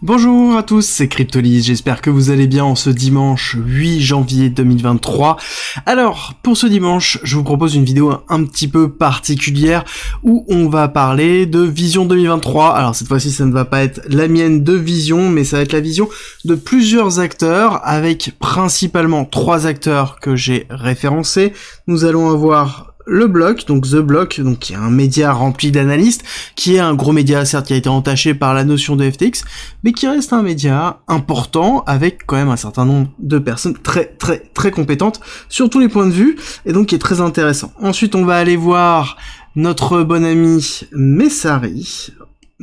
Bonjour à tous, c'est Cryptolyse, j'espère que vous allez bien en ce dimanche 8 janvier 2023. Alors, pour ce dimanche, je vous propose une vidéo un petit peu particulière où on va parler de Vision 2023. Alors cette fois-ci, ça ne va pas être la mienne de Vision, mais ça va être la vision de plusieurs acteurs, avec principalement 3 acteurs que j'ai référencés. Nous allons avoir le Block, donc The Block, donc qui est un média rempli d'analystes, qui est un gros média, certes, qui a été entaché par la notion de FTX, mais qui reste un média important, avec quand même un certain nombre de personnes très compétentes sur tous les points de vue, et donc qui est très intéressant. Ensuite, on va aller voir notre bon ami Messari.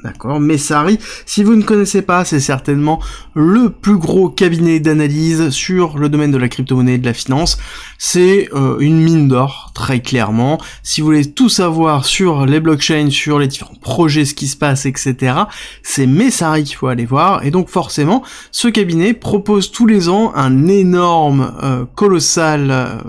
D'accord, Messari, si vous ne connaissez pas, c'est certainement le plus gros cabinet d'analyse sur le domaine de la crypto-monnaie et de la finance. C'est une mine d'or, très clairement. Si vous voulez tout savoir sur les blockchains, sur les différents projets, ce qui se passe, etc., c'est Messari qu'il faut aller voir. Et donc forcément, ce cabinet propose tous les ans un énorme, colossal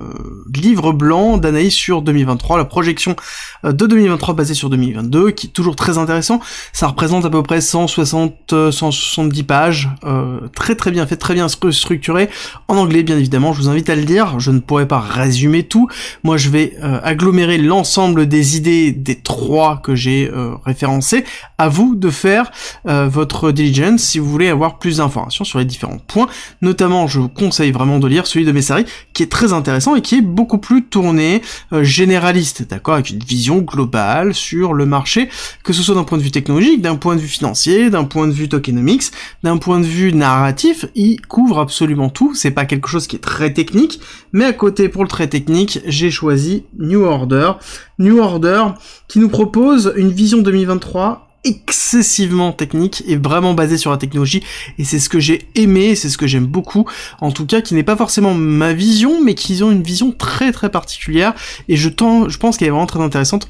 livre blanc d'analyse sur 2023, la projection de 2023 basée sur 2022, qui est toujours très intéressant. Ça représente à peu près 170 pages, très bien fait, très bien structuré, en anglais bien évidemment, je vous invite à le lire, je ne pourrai pas résumer tout, moi je vais agglomérer l'ensemble des idées des 3 que j'ai référencés, à vous de faire votre diligence si vous voulez avoir plus d'informations sur les différents points, notamment je vous conseille vraiment de lire celui de Messari, qui est très intéressant et qui est beaucoup plus tourné généraliste, d'accord, avec une vision globale sur le marché, que ce soit d'un point de vue technologique, d'un point de vue financier, d'un point de vue tokenomics, d'un point de vue narratif, il couvre absolument tout, c'est pas quelque chose qui est très technique, mais à côté, pour le très technique, j'ai choisi New Order qui nous propose une vision 2023 excessivement technique et vraiment basée sur la technologie, et c'est ce que j'ai aimé, c'est ce que j'aime beaucoup, en tout cas, qui n'est pas forcément ma vision, mais qui ont une vision très particulière, et je pense qu'elle est vraiment très intéressante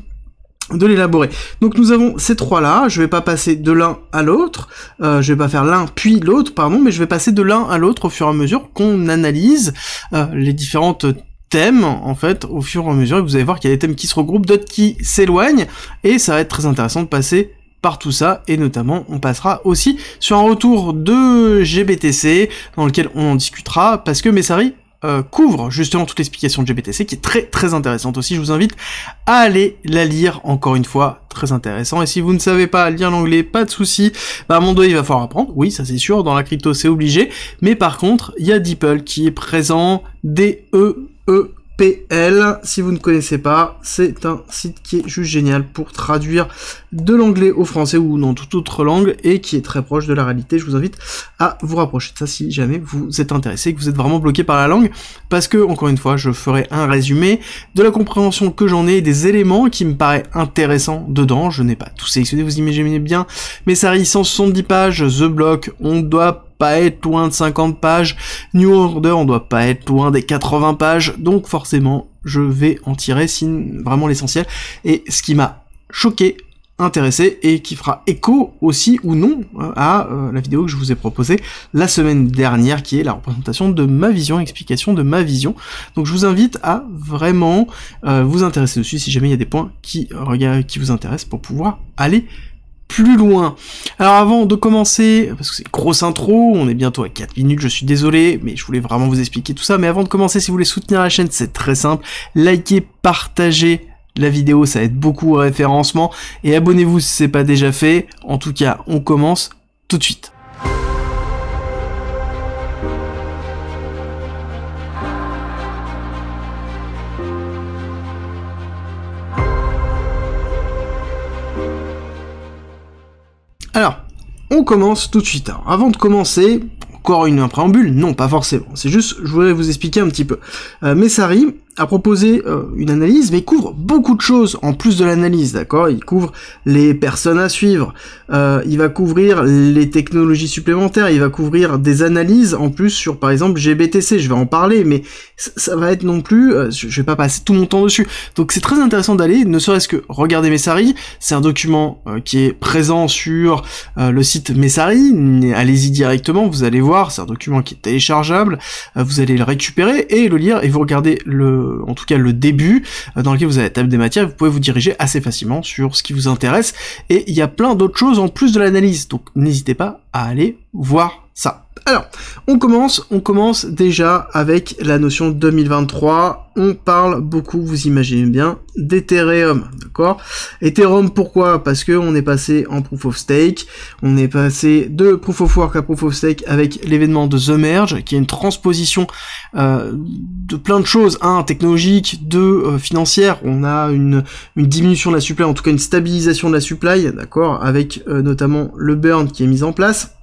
de l'élaborer. Donc nous avons ces 3 là, je vais pas passer de l'un à l'autre, je vais pas faire l'un puis l'autre, pardon, mais je vais passer de l'un à l'autre au fur et à mesure qu'on analyse les différentes thèmes, en fait, au fur et à mesure, et vous allez voir qu'il y a des thèmes qui se regroupent, d'autres qui s'éloignent, et ça va être très intéressant de passer par tout ça, et notamment on passera aussi sur un retour de GBTC, dans lequel on en discutera, parce que Messari couvre justement toute l'explication de GBTC, qui est très intéressante aussi. Je vous invite à aller la lire, encore une fois, très intéressant. Et si vous ne savez pas lire l'anglais, pas de souci, bah à mon dos il va falloir apprendre, oui ça c'est sûr, dans la crypto c'est obligé, mais par contre il y a DeepL qui est présent, DEEPL, si vous ne connaissez pas, c'est un site qui est juste génial pour traduire de l'anglais au français ou dans toute autre langue, et qui est très proche de la réalité. Je vous invite à vous rapprocher de ça si jamais vous êtes intéressé, que vous êtes vraiment bloqué par la langue, parce que, encore une fois, je ferai un résumé de la compréhension que j'en ai, des éléments qui me paraissent intéressants dedans. Je n'ai pas tout sélectionné, vous imaginez bien, mais ça arrive 170 pages, The Block, on doit pas être loin de 50 pages, New Order, on doit pas être loin des 80 pages, donc forcément, je vais en tirer vraiment l'essentiel, et ce qui m'a choqué, intéressé, et qui fera écho aussi ou non à la vidéo que je vous ai proposée la semaine dernière, qui est la représentation de ma vision, explication de ma vision. Donc je vous invite à vraiment vous intéresser dessus si jamais il y a des points qui vous intéressent, pour pouvoir aller plus loin. Alors avant de commencer, parce que c'est une grosse intro, on est bientôt à 4 minutes, je suis désolé, mais je voulais vraiment vous expliquer tout ça, mais avant de commencer, si vous voulez soutenir la chaîne, c'est très simple, likez, partagez la vidéo, ça aide beaucoup au référencement, et abonnez-vous si c'est pas déjà fait. En tout cas, on commence tout de suite. Alors, on commence tout de suite. Alors, avant de commencer, encore un préambule? Non, pas forcément. C'est juste, je voulais vous expliquer un petit peu. Messari a proposé une analyse, mais il couvre beaucoup de choses en plus de l'analyse, d'accord? Il couvre les personnes à suivre, il va couvrir les technologies supplémentaires, il va couvrir des analyses en plus sur, par exemple, GBTC, je vais en parler, mais ça va être non plus, je vais pas passer tout mon temps dessus. Donc c'est très intéressant d'aller, ne serait-ce que regarder Messari, c'est un document qui est présent sur le site Messari, allez-y directement, vous allez voir, c'est un document qui est téléchargeable, vous allez le récupérer et le lire, et vous regardez le en tout cas le début, dans lequel vous avez la table des matières, vous pouvez vous diriger assez facilement sur ce qui vous intéresse, et il y a plein d'autres choses en plus de l'analyse, donc n'hésitez pas à aller voir ça. Alors, on commence déjà avec la notion 2023, on parle beaucoup, vous imaginez bien, d'Ethereum, d'accord? Ethereum, pourquoi? Parce que on est passé en Proof of Stake, on est passé de Proof of Work à Proof of Stake avec l'événement de The Merge, qui est une transposition de plein de choses, technologiques, financières, on a une diminution de la supply, en tout cas une stabilisation de la supply, d'accord, avec notamment le burn qui est mis en place.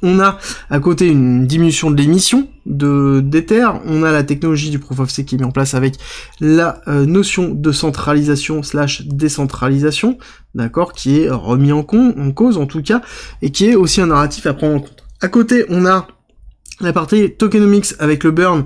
On a à côté une diminution de l'émission d'Ether, on a la technologie du Proof of Stake qui est mise en place avec la notion de centralisation / décentralisation, d'accord, qui est remis en cause en tout cas, et qui est aussi un narratif à prendre en compte. À côté, on a la partie tokenomics avec le burn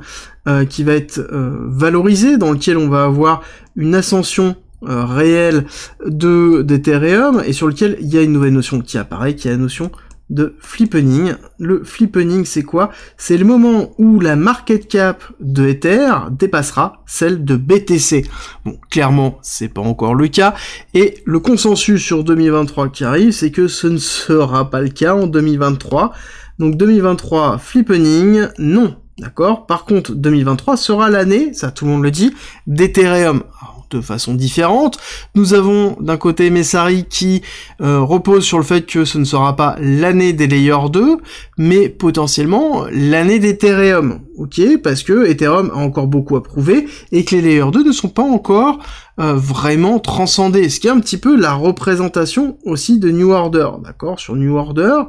qui va être valorisé, dans lequel on va avoir une ascension réelle d'Ethereum, et sur lequel il y a une nouvelle notion qui apparaît, qui est la notion de flippening. Le flippening, c'est quoi? C'est le moment où la market cap de Ether dépassera celle de BTC. Bon, clairement, c'est pas encore le cas, et le consensus sur 2023 qui arrive, c'est que ce ne sera pas le cas en 2023. Donc 2023, flippening, non, d'accord? Par contre, 2023 sera l'année, ça tout le monde le dit, d'Ethereum. De façon différente. Nous avons d'un côté Messari qui repose sur le fait que ce ne sera pas l'année des Layer 2, mais potentiellement l'année d'Ethereum, ok, parce que Ethereum a encore beaucoup à prouver, et que les Layer 2 ne sont pas encore vraiment transcendés, ce qui est un petit peu la représentation aussi de New Order, d'accord, sur New Order,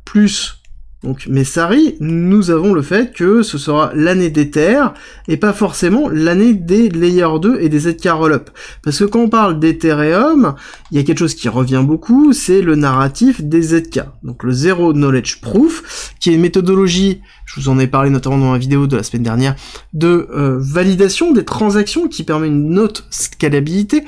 plus donc Messari, nous avons le fait que ce sera l'année d'Ether, et pas forcément l'année des Layer 2 et des ZK Rollup. Parce que quand on parle d'Ethereum, il y a quelque chose qui revient beaucoup, c'est le narratif des ZK. Donc le Zero Knowledge Proof, qui est une méthodologie, je vous en ai parlé notamment dans la vidéo de la semaine dernière, de validation des transactions, qui permet une haute scalabilité,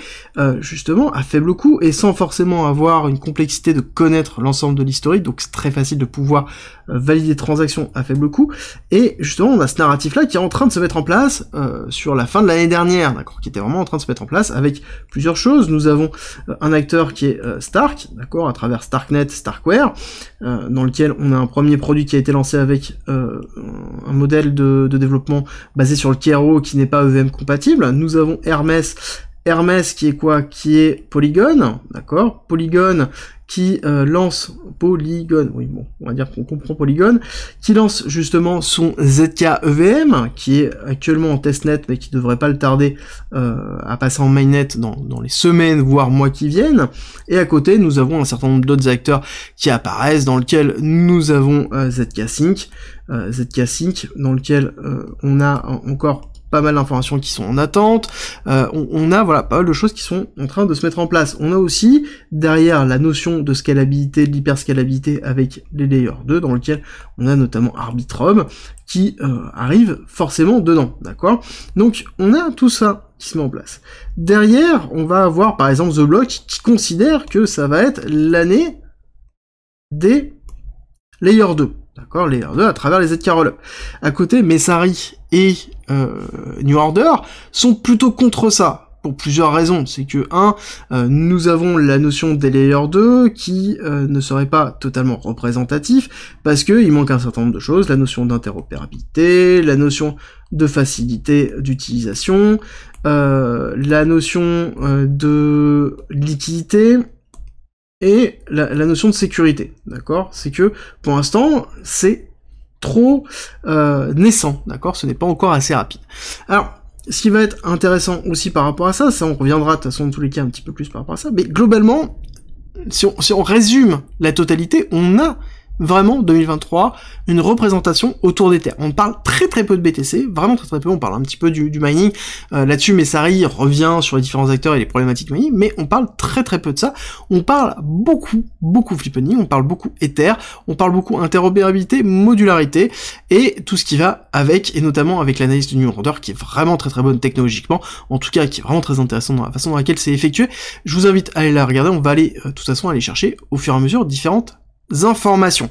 justement, à faible coût, et sans forcément avoir une complexité de connaître l'ensemble de l'historique, donc c'est très facile de pouvoir valider des transactions à faible coût, et justement on a ce narratif-là qui est en train de se mettre en place sur la fin de l'année dernière, d'accord, qui était vraiment en train de se mettre en place avec plusieurs choses. Nous avons un acteur qui est Stark, d'accord, à travers Starknet, Starkware, dans lequel on a un premier produit qui a été lancé avec un modèle de développement basé sur le Kero qui n'est pas EVM compatible. Nous avons Hermès qui est quoi? Qui est Polygon, d'accord, Polygon qui lance Polygon, oui bon, on va dire qu'on comprend Polygon, qui lance justement son ZK EVM, qui est actuellement en testnet, mais qui devrait pas le tarder à passer en mainnet dans les semaines, voire mois qui viennent, et à côté, nous avons un certain nombre d'autres acteurs qui apparaissent, dans lequel nous avons ZK Sync, dans lequel on a encore pas mal d'informations qui sont en attente, on a voilà pas mal de choses qui sont en train de se mettre en place. On a aussi derrière la notion de scalabilité, de l'hyperscalabilité avec les Layer 2, dans lequel on a notamment Arbitrum qui arrive forcément dedans, d'accord? Donc on a tout ça qui se met en place. Derrière, on va avoir par exemple The Block qui considère que ça va être l'année des Layer 2. D'accord, Layer 2 à travers les ZK Rollup. À côté, Messari et New Order sont plutôt contre ça, pour plusieurs raisons. C'est que, nous avons la notion des Layer 2 qui ne serait pas totalement représentatif, parce qu'il manque un certain nombre de choses, la notion d'interopérabilité, la notion de facilité d'utilisation, la notion de liquidité, et la notion de sécurité, d'accord? C'est que, pour l'instant, c'est trop naissant, d'accord? Ce n'est pas encore assez rapide. Alors, ce qui va être intéressant aussi par rapport à ça, on reviendra de toute façon dans tous les cas un petit peu plus par rapport à ça, mais globalement, si on résume la totalité, on a vraiment 2023 une représentation autour des terres. On parle très peu de BTC, vraiment très peu, on parle un petit peu du mining, là-dessus Messari revient sur les différents acteurs et les problématiques mining, mais on parle très peu de ça, on parle beaucoup flippening, on parle beaucoup Ether, on parle beaucoup interopérabilité, modularité, et tout ce qui va avec, et notamment avec l'analyse du New Order, qui est vraiment très bonne technologiquement, en tout cas qui est vraiment très intéressant dans la façon dans laquelle c'est effectué. Je vous invite à aller la regarder, on va aller de toute façon aller chercher au fur et à mesure différentes informations.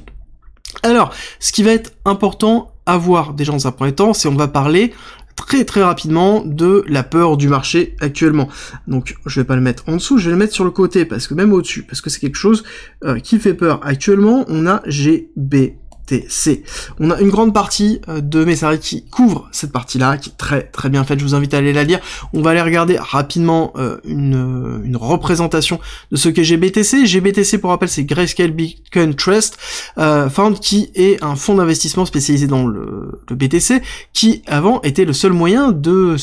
Alors, ce qui va être important à voir déjà dans un premier temps, c'est on va parler très rapidement de la peur du marché actuellement. Donc je vais pas le mettre en dessous, je vais le mettre sur le côté, parce que même au-dessus, parce que c'est quelque chose qui fait peur. Actuellement, on a GBTC. On a une grande partie de Messari qui couvre cette partie-là, qui est très bien faite, je vous invite à aller la lire. On va aller regarder rapidement une représentation de ce qu'est GBTC. GBTC, pour rappel, c'est Grayscale Bitcoin Trust Fund, qui est un fonds d'investissement spécialisé dans le BTC, qui avant était le seul moyen de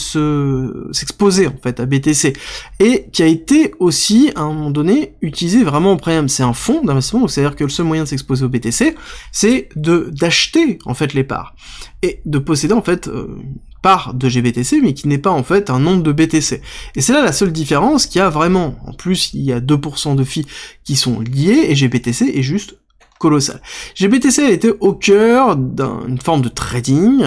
s'exposer en fait à BTC, et qui a été aussi à un moment donné utilisé vraiment en premium. C'est un fonds d'investissement, donc c'est-à-dire que le seul moyen de s'exposer au BTC, c'est d'acheter en fait les parts et de posséder en fait une part de GBTC, mais qui n'est pas en fait un nombre de BTC. Et c'est là la seule différence qu'il y a vraiment. En plus, il y a 2% de fees qui sont liés, et GBTC est juste colossal. GBTC a été au cœur d'une forme de trading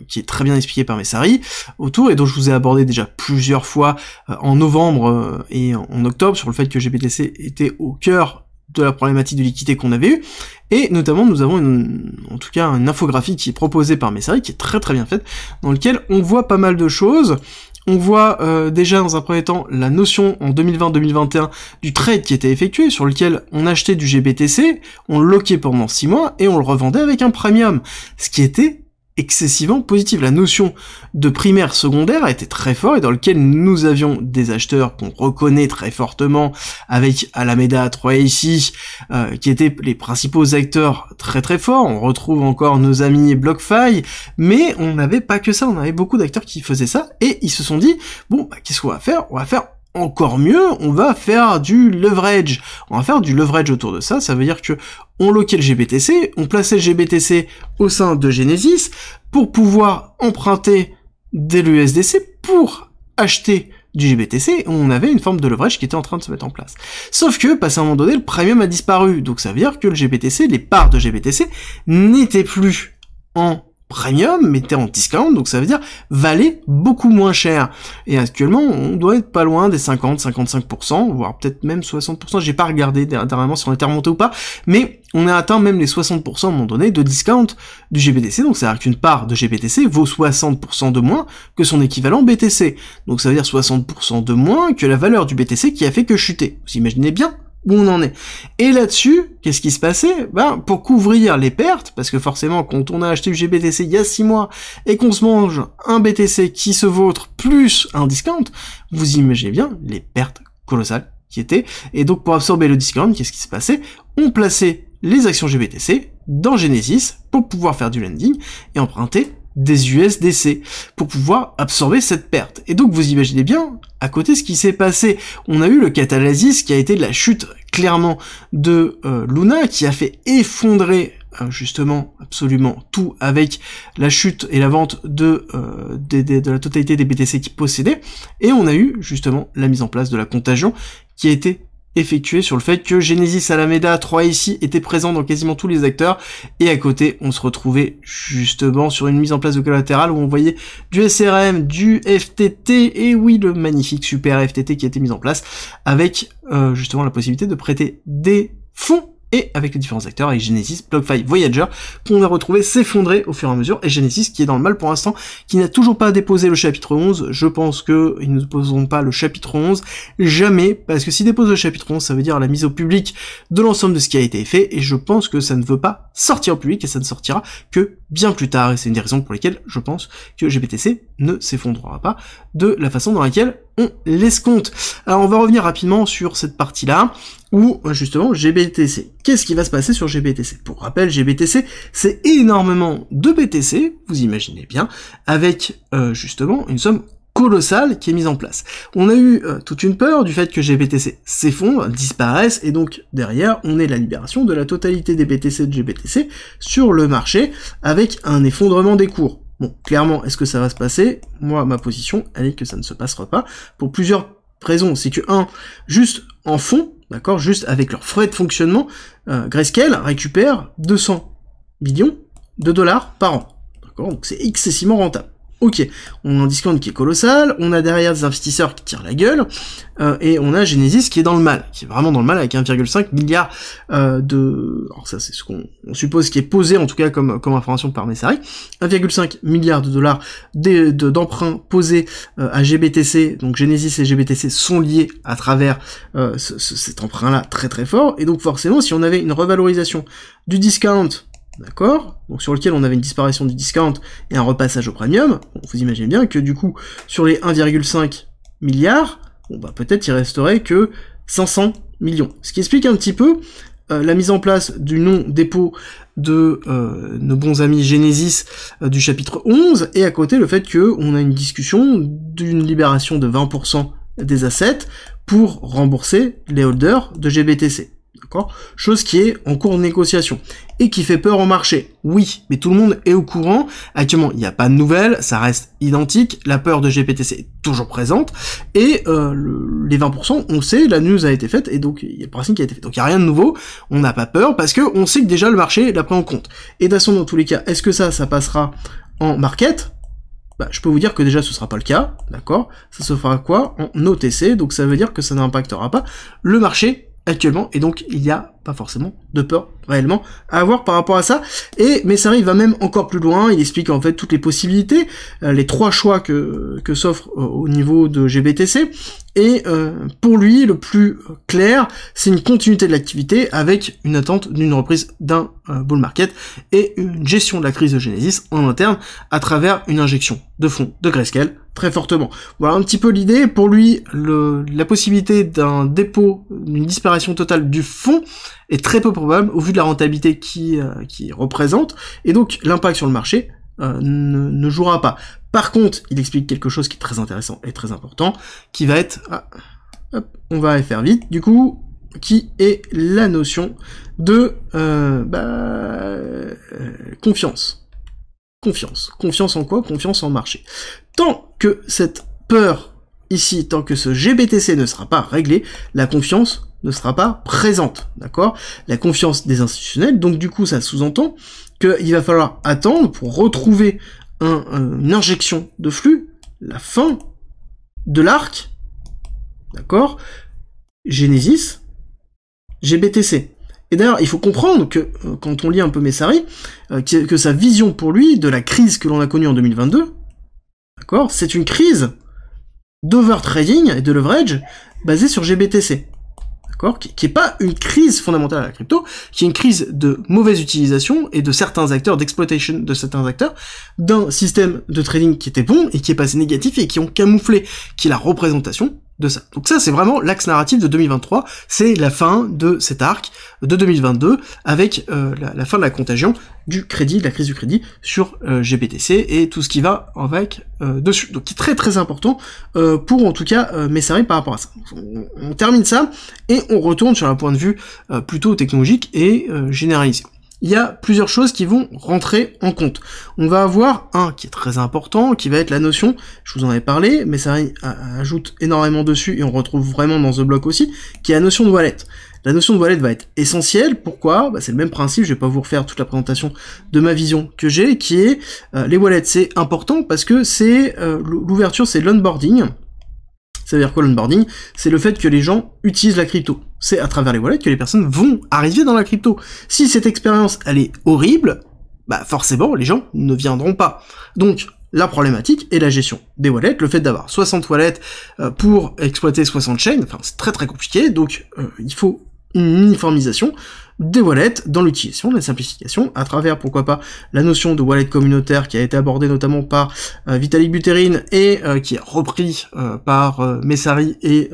qui est très bien expliqué par Messari autour, et dont je vous ai abordé déjà plusieurs fois en novembre et en octobre, sur le fait que GBTC était au cœur de la problématique de liquidité qu'on avait eue, et notamment nous avons en tout cas une infographie qui est proposée par Messari, qui est très bien faite, dans lequel on voit pas mal de choses. On voit déjà dans un premier temps la notion en 2020-2021 du trade qui était effectué, sur lequel on achetait du GBTC, on le loquait pendant 6 mois, et on le revendait avec un premium, ce qui était excessivement positif. La notion de primaire secondaire a été très fort, et dans lequel nous avions des acheteurs qu'on reconnaît très fortement, avec Alameda, 3AC, qui étaient les principaux acteurs très forts. On retrouve encore nos amis BlockFi, mais on n'avait pas que ça, on avait beaucoup d'acteurs qui faisaient ça, et ils se sont dit, bon, bah, qu'est-ce qu'on va faire? On va faire encore mieux, on va faire du leverage. On va faire du leverage autour de ça, ça veut dire que on loquait le GBTC, on plaçait le GBTC au sein de Genesis pour pouvoir emprunter de l'USDC pour acheter du GBTC, on avait une forme de leverage qui était en train de se mettre en place. Sauf que, passé à un moment donné, le premium a disparu, donc ça veut dire que le GBTC, les parts de GBTC, n'étaient plus en premium, mais était en discount, donc ça veut dire valait beaucoup moins cher. Et actuellement, on doit être pas loin des 50-55%, voire peut-être même 60%, j'ai pas regardé dernièrement si on était remonté ou pas, mais on a atteint même les 60% à un moment donné de discount du GBTC, donc ça veut dire qu'une part de GBTC vaut 60% de moins que son équivalent BTC. Donc ça veut dire 60% de moins que la valeur du BTC qui a fait que chuter. Vous imaginez bien où on en est. Et là-dessus, qu'est-ce qui se passait? Ben, pour couvrir les pertes, parce que forcément, quand on a acheté du GBTC il y a 6 mois, et qu'on se mange un BTC qui se vautre plus un discount, vous imaginez bien les pertes colossales qui étaient. Et donc, pour absorber le discount, qu'est-ce qui se passait? On plaçait les actions GBTC dans Genesis pour pouvoir faire du lending et emprunter des USDC pour pouvoir absorber cette perte. Et donc vous imaginez bien à côté ce qui s'est passé. On a eu le catalysis qui a été de la chute clairement de Luna, qui a fait effondrer justement absolument tout avec la chute et la vente de la totalité des BTC qui possédaient, et on a eu justement la mise en place de la contagion qui a été effectué sur le fait que Genesis, Alameda, 3AC étaient présents dans quasiment tous les acteurs, et à côté on se retrouvait justement sur une mise en place de collatéral où on voyait du SRM, du FTT, et oui, le magnifique super FTT qui a été mis en place avec justement la possibilité de prêter des fonds, et avec les différents acteurs, avec Genesis, BlockFi, Voyager, qu'on a retrouvé s'effondrer au fur et à mesure, et Genesis qui est dans le mal pour l'instant, qui n'a toujours pas déposé le chapitre 11, je pense que ils ne déposeront pas le chapitre 11, jamais, parce que s'ils déposent le chapitre 11, ça veut dire la mise au public de l'ensemble de ce qui a été fait, et je pense que ça ne veut pas sortir au public, et ça ne sortira que bien plus tard, et c'est une des raisons pour lesquelles je pense que GBTC ne s'effondrera pas de la façon dans laquelle on l'escompte. Alors on va revenir rapidement sur cette partie-là, où justement GBTC. Qu'est-ce qui va se passer sur GBTC? Pour rappel, GBTC, c'est énormément de BTC, vous imaginez bien, avec justement une somme colossale qui est mise en place. On a eu toute une peur du fait que GBTC s'effondre, disparaisse, et donc derrière on ait la libération de la totalité des BTC de GBTC sur le marché, avec un effondrement des cours. Bon, clairement, est-ce que ça va se passer? Moi, ma position, elle est que ça ne se passera pas, pour plusieurs raisons. C'est que, juste en fond, d'accord, juste avec leurs frais de fonctionnement, Grayscale récupère 200 millions de dollars par an. D'accord, donc c'est excessivement rentable. Ok, on a un discount qui est colossal, on a derrière des investisseurs qui tirent la gueule, et on a Genesis qui est dans le mal, qui est vraiment dans le mal avec 1,5 milliard alors ça c'est ce qu'on suppose qui est posé en tout cas comme information par Messari, 1,5 milliard de dollars d'emprunts posés à GBTC, donc Genesis et GBTC sont liés à travers cet emprunt-là très très fort, et donc forcément si on avait une revalorisation du discount, d'accord, donc sur lequel on avait une disparition du discount et un repassage au premium, bon, vous imaginez bien que du coup, sur les 1,5 milliards, bon bah peut-être il resterait que 500 millions. Ce qui explique un petit peu la mise en place du non-dépôt de nos bons amis Genesis du chapitre 11, et à côté le fait que on a une discussion d'une libération de 20% des assets pour rembourser les holders de GBTC. D'accord ? Chose qui est en cours de négociation. Et qui fait peur au marché. Oui, mais tout le monde est au courant. Actuellement, il n'y a pas de nouvelles, ça reste identique. La peur de GBTC est toujours présente. Et les 20%, on sait, la news a été faite, et donc il y a le pricing qui a été fait. Donc il n'y a rien de nouveau, on n'a pas peur, parce que on sait que déjà le marché l'a pris en compte. Et de toute façon, dans tous les cas, est-ce que ça passera en market ? Bah, je peux vous dire que déjà ce sera pas le cas, d'accord ? Ça se fera quoi ? En OTC, donc ça veut dire que ça n'impactera pas le marché actuellement, et donc il n'y a pas forcément de peur réellement à avoir par rapport à ça. Et Messari va même encore plus loin, il explique en fait toutes les possibilités, les trois choix que s'offre au niveau de GBTC, et pour lui, le plus clair, c'est une continuité de l'activité avec une attente d'une reprise d'un bull market et une gestion de la crise de Genesis en interne à travers une injection de fonds de Grayscale très fortement. Voilà un petit peu l'idée. Pour lui, la possibilité d'un dépôt, d'une disparition totale du fonds est très peu probable au vu de la rentabilité qui représente, et donc l'impact sur le marché ne jouera pas. Par contre, il explique quelque chose qui est très intéressant et très important, qui va être, on va faire vite, du coup, qui est la notion de confiance. Confiance en quoi ? Confiance en marché. Tant que cette peur ici, tant que ce GBTC ne sera pas réglé, la confiance ne sera pas présente, d'accord ? La confiance des institutionnels, donc du coup ça sous-entend qu'il va falloir attendre pour retrouver une injection de flux, la fin de l'arc, d'accord ? Genesis, GBTC. Et d'ailleurs, il faut comprendre que, quand on lit un peu Messari, que sa vision pour lui de la crise que l'on a connue en 2022, d'accord, c'est une crise d'overtrading et de leverage basée sur GBTC, d'accord, qui est pas une crise fondamentale à la crypto, qui est une crise de mauvaise utilisation et de certains acteurs, d'exploitation de certains acteurs, d'un système de trading qui était bon et qui est passé négatif et qui ont camouflé, qui est la représentation de ça. Donc ça, c'est vraiment l'axe narratif de 2023, c'est la fin de cet arc de 2022, avec la fin de la contagion du crédit, de la crise du crédit sur GBTC, et tout ce qui va avec dessus. Donc qui est très très important pour en tout cas Messari par rapport à ça. On termine ça, et on retourne sur un point de vue plutôt technologique et généralisé. Il y a plusieurs choses qui vont rentrer en compte. On va avoir un qui est très important, qui va être la notion, je vous en avais parlé, mais ça ajoute énormément dessus, et on retrouve vraiment dans The Block aussi, qui est la notion de wallet. La notion de wallet va être essentielle. Pourquoi ? C'est le même principe, je vais pas vous refaire toute la présentation de ma vision que j'ai, qui est les wallets, c'est important parce que c'est l'ouverture, c'est l'onboarding. Ça veut dire quoi l'onboarding ? C'est le fait que les gens utilisent la crypto. C'est à travers les wallets que les personnes vont arriver dans la crypto. Si cette expérience, elle est horrible, bah forcément, les gens ne viendront pas. Donc, la problématique est la gestion des wallets, le fait d'avoir 60 wallets pour exploiter 60 chains, enfin c'est très très compliqué, donc il faut une uniformisation des wallets dans l'utilisation, la simplification, à travers, pourquoi pas, la notion de wallet communautaire qui a été abordée notamment par Vitalik Buterin et qui est repris par Messari et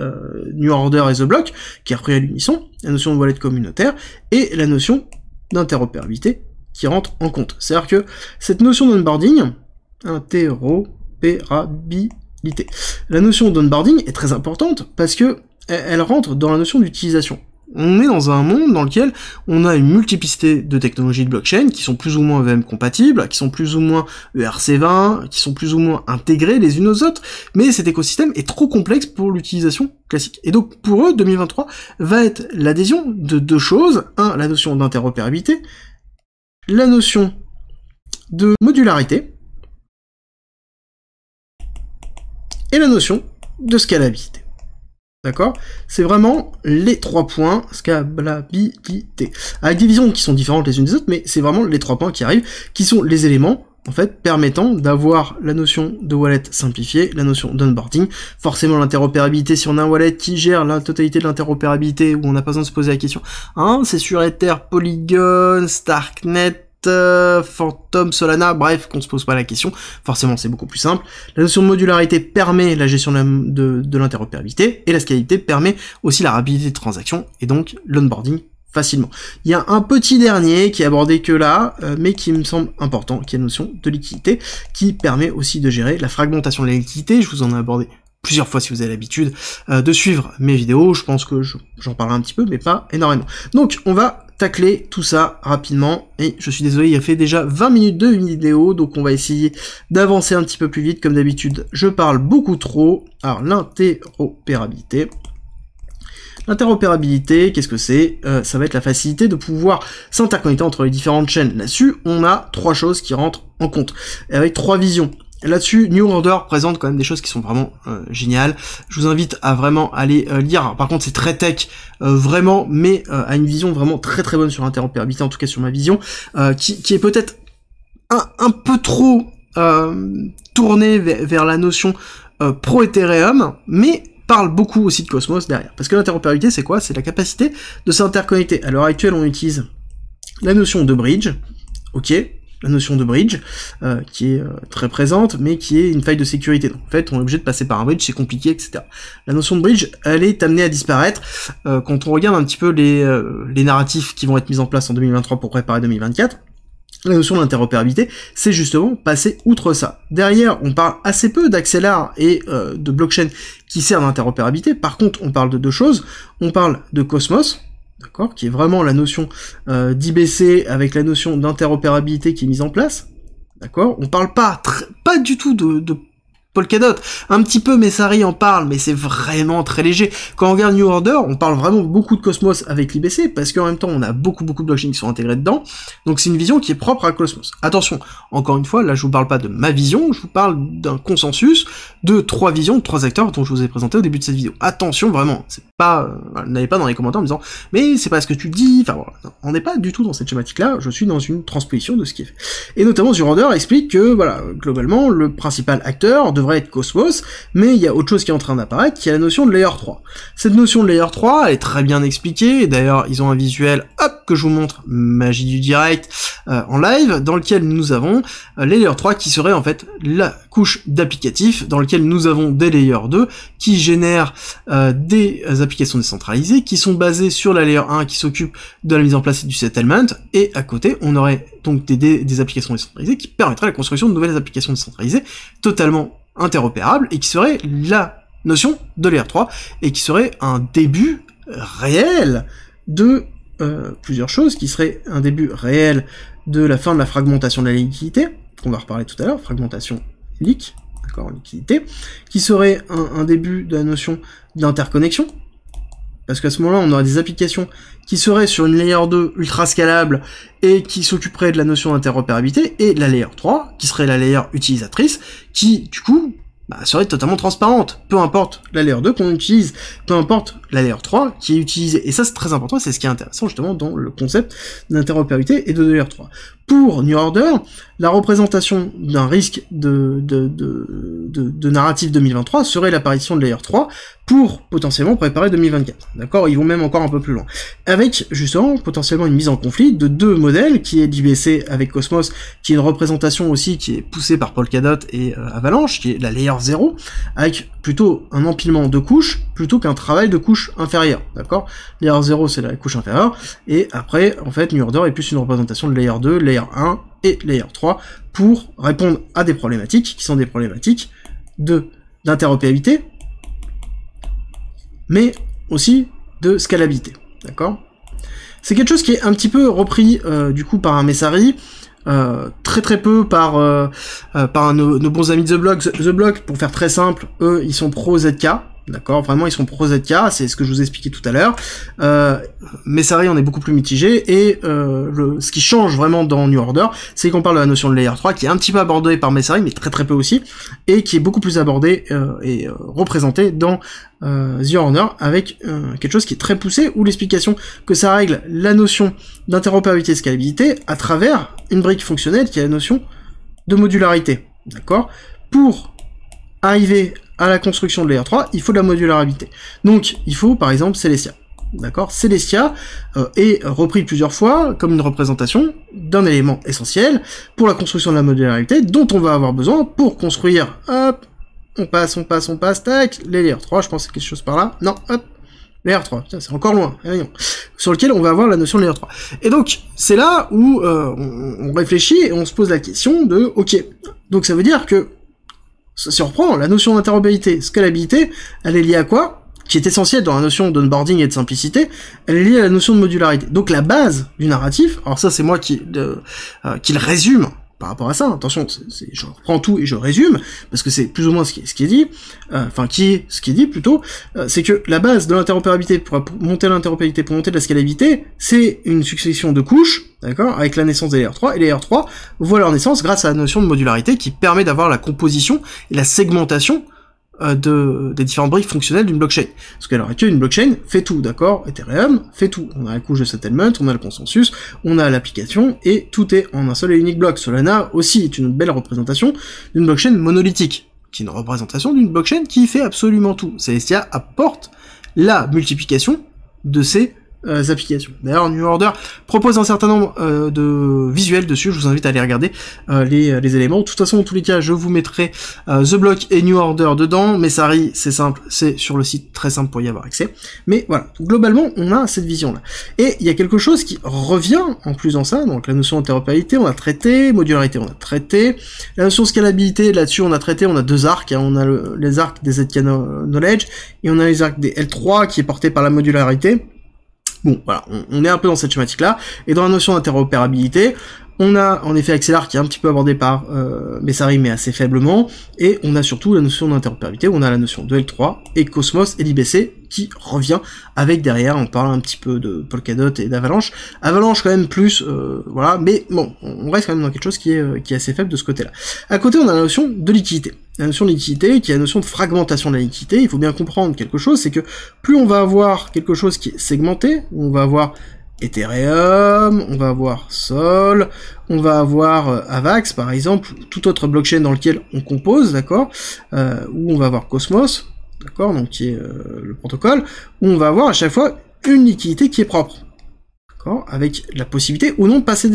New Order et The Block, qui a repris à l'unisson, la notion de wallet communautaire, et la notion d'interopérabilité qui rentre en compte. C'est-à-dire que cette notion d'onboarding, interopérabilité, la notion d'onboarding est très importante parce que elle rentre dans la notion d'utilisation. On est dans un monde dans lequel on a une multiplicité de technologies de blockchain qui sont plus ou moins EVM compatibles, qui sont plus ou moins ERC20, qui sont plus ou moins intégrées les unes aux autres, mais cet écosystème est trop complexe pour l'utilisation classique. Et donc pour eux, 2023 va être l'adhésion de deux choses. Un, la notion d'interopérabilité, la notion de modularité, et la notion de scalabilité. D'accord? C'est vraiment les 3 points, scalabilité. Avec des visions qui sont différentes les unes des autres, mais c'est vraiment les 3 points qui arrivent, qui sont les éléments, en fait, permettant d'avoir la notion de wallet simplifiée, la notion d'onboarding, forcément l'interopérabilité, si on a un wallet qui gère la totalité de l'interopérabilité, où on n'a pas besoin de se poser la question, hein, c'est sur Ether, Polygon, Starknet, Phantom, Solana, bref, qu'on se pose pas la question, forcément c'est beaucoup plus simple. La notion de modularité permet la gestion de l'interopérabilité, et la scalabilité permet aussi la rapidité de transaction, et donc l'onboarding facilement. Il y a un petit dernier qui est abordé que là, mais qui me semble important, qui est la notion de liquidité, qui permet aussi de gérer la fragmentation de la liquidité. Je vous en ai abordé plusieurs fois si vous avez l'habitude de suivre mes vidéos, je pense que j'en parlerai un petit peu, mais pas énormément. Donc on va tacler tout ça rapidement, et je suis désolé, il a fait déjà 20 minutes de vidéo, donc on va essayer d'avancer un petit peu plus vite, comme d'habitude, je parle beaucoup trop. Alors l'interopérabilité. L'interopérabilité, qu'est-ce que c'est? Ça va être la facilité de pouvoir s'interconnecter entre les différentes chaînes. Là-dessus, on a 3 choses qui rentrent en compte, avec 3 visions. Là-dessus, New Order présente quand même des choses qui sont vraiment géniales. Je vous invite à vraiment aller lire. Alors, par contre, c'est très tech, vraiment, mais à une vision vraiment très très bonne sur l'interopérabilité, en tout cas sur ma vision, qui est peut-être un peu trop tournée vers la notion pro-Ethereum, mais parle beaucoup aussi de Cosmos derrière. Parce que l'interopérabilité, c'est quoi? C'est la capacité de s'interconnecter. À l'heure actuelle, on utilise la notion de bridge, ok, la notion de bridge, qui est très présente, mais qui est une faille de sécurité. Donc, en fait, on est obligé de passer par un bridge, c'est compliqué, etc. La notion de bridge, elle est amenée à disparaître quand on regarde un petit peu les narratifs qui vont être mis en place en 2023 pour préparer 2024. La notion d'interopérabilité, c'est justement passer outre ça. Derrière, on parle assez peu d'accélère et de blockchain qui sert d'interopérabilité. Par contre, on parle de 2 choses. On parle de Cosmos, d'accord, qui est vraiment la notion d'IBC avec la notion d'interopérabilité qui est mise en place. D'accord. On parle pas du tout de Polkadot, un petit peu Messari en parle, mais c'est vraiment très léger. Quand on regarde New Order, on parle vraiment beaucoup de Cosmos avec l'IBC, parce qu'en même temps, on a beaucoup de blockchains qui sont intégrés dedans, donc c'est une vision qui est propre à Cosmos. Attention, encore une fois, là je vous parle pas de ma vision, je vous parle d'un consensus de 3 visions, de 3 acteurs dont je vous ai présenté au début de cette vidéo. Attention, vraiment, c'est pas, n'allez pas dans les commentaires en me disant, mais c'est pas ce que tu dis, enfin voilà, non, on n'est pas du tout dans cette schématique-là, je suis dans une transposition de ce qui est fait. Et notamment, New Order explique que, voilà, globalement, le principal acteur devrait être Cosmos, mais il y a autre chose qui est en train d'apparaître, qui est la notion de Layer 3. Cette notion de Layer 3, elle est très bien expliquée, et d'ailleurs, ils ont un visuel, hop, que je vous montre, magie du direct, en live, dans lequel nous avons les Layer 3 qui serait en fait la couche d'applicatifs, dans lequel nous avons des Layer 2 qui génèrent des applications décentralisées, qui sont basées sur la Layer 1 qui s'occupe de la mise en place du settlement, et à côté, on aurait donc des applications décentralisées qui permettraient la construction de nouvelles applications décentralisées totalement interopérables et qui serait la notion de Layer 3 et qui serait un début réel de plusieurs choses, qui serait un début réel de la fin de la fragmentation de la liquidité, qu'on va reparler tout à l'heure, fragmentation leak, d'accord, liquidité, qui serait un début de la notion d'interconnexion, parce qu'à ce moment-là, on aurait des applications qui seraient sur une Layer 2 ultra scalable et qui s'occuperaient de la notion d'interopérabilité, et la Layer 3, qui serait la layer utilisatrice, qui, du coup, serait totalement transparente. Peu importe la Layer 2 qu'on utilise, peu importe la Layer 3 qui est utilisée. Et ça, c'est très important, c'est ce qui est intéressant, justement, dans le concept d'interopérabilité et de Layer 3. Pour New Order, la représentation d'un risque de narratif 2023 serait l'apparition de Layer 3 pour potentiellement préparer 2024. D'accord? Ils vont même encore un peu plus loin. Avec, justement, potentiellement une mise en conflit de 2 modèles, qui est l'IBC avec Cosmos, qui est une représentation aussi qui est poussée par Polkadot et Avalanche, qui est la Layer 0, avec plutôt un empilement de couches, plutôt qu'un travail de couches inférieures. D'accord? Layer 0, c'est la couche inférieure, et après, en fait, New Order est plus une représentation de Layer 2, Layer 1 et Layer 3 pour répondre à des problématiques qui sont des problématiques d'interopérabilité, mais aussi de scalabilité. D'accord? C'est quelque chose qui est un petit peu repris du coup par un Messari, très peu par nos bons amis de The Block. The Block, pour faire très simple, eux ils sont pro ZK, d'accord, vraiment ils sont pro ZK, c'est ce que je vous ai expliqué tout à l'heure. Messari on est beaucoup plus mitigé, et ce qui change vraiment dans New Order, c'est qu'on parle de la notion de Layer 3, qui est un petit peu abordée par Messari, mais très très peu aussi, et qui est beaucoup plus abordée et représentée dans The Order, avec quelque chose qui est très poussé, où l'explication que ça règle la notion d'interopérabilité et scalabilité à travers une brique fonctionnelle qui est la notion de modularité, d'accord. Pour arriver à la construction de Layer 3, il faut de la modularité. Donc, il faut, par exemple, Celestia. D'accord? Celestia est repris plusieurs fois comme une représentation d'un élément essentiel pour la construction de la modularité, dont on va avoir besoin pour construire, hop, on passe, tac, les Layer 3, je pense que c'est quelque chose par là, non, hop, Layer 3, c'est encore loin, voyons, sur lequel on va avoir la notion de Layer 3. Et donc, c'est là où on réfléchit et on se pose la question de, ok, donc ça veut dire que, si on reprend, la notion d'interopérabilité, scalabilité, elle est liée à quoi? Qui est essentielle dans la notion d'onboarding et de simplicité, elle est liée à la notion de modularité. Donc la base du narratif, alors ça c'est moi qui le résume par rapport à ça, attention, je reprends tout et je résume, parce que c'est plus ou moins ce qui est dit, c'est que la base de l'interopérabilité, pour monter l'interopérabilité, pour monter de la scalabilité, c'est une succession de couches, d'accord, avec la naissance des Layer 3, et les Layer 3 voient leur naissance grâce à la notion de modularité qui permet d'avoir la composition et la segmentation des différentes briques fonctionnelles d'une blockchain. Parce qu'à l'heure actuelle, une blockchain fait tout, d'accord? Ethereum fait tout. On a la couche de settlement, on a le consensus, on a l'application, et tout est en un seul et unique bloc. Solana aussi est une belle représentation d'une blockchain monolithique, qui est une représentation d'une blockchain qui fait absolument tout. Celestia apporte la multiplication de ces applications. D'ailleurs, New Order propose un certain nombre de visuels dessus, je vous invite à aller regarder les éléments. De toute façon, dans tous les cas, je vous mettrai The Block et New Order dedans. Messari, c'est simple, c'est sur le site, très simple pour y avoir accès. Mais voilà, donc, globalement, on a cette vision-là. Et il y a quelque chose qui revient en plus dans ça, donc la notion d'interopérabilité, on a traité, modularité, on a traité, la notion de scalabilité, là-dessus, on a traité, on a deux arcs, hein, on a les arcs des ZK Knowledge, et on a les arcs des L3, qui est porté par la modularité. Bon, voilà, on est un peu dans cette schématique-là, et dans la notion d'interopérabilité, on a en effet Axelar qui est un petit peu abordé par Messari, mais assez faiblement, et on a surtout la notion d'interopérabilité, on a la notion de L3, et Cosmos et l'IBC qui revient avec derrière, on parle un petit peu de Polkadot et d'Avalanche, Avalanche quand même plus, voilà, mais bon, on reste quand même dans quelque chose qui est assez faible de ce côté-là. À côté, on a la notion de liquidité. La notion de liquidité, qui est la notion de fragmentation de la liquidité, il faut bien comprendre quelque chose, c'est que plus on va avoir quelque chose qui est segmenté, on va avoir Ethereum, on va avoir Sol, on va avoir Avax par exemple, toute autre blockchain dans lequel on compose, d'accord, où on va avoir Cosmos, d'accord, donc qui est le protocole, où on va avoir à chaque fois une liquidité qui est propre. Avec la possibilité ou non de passer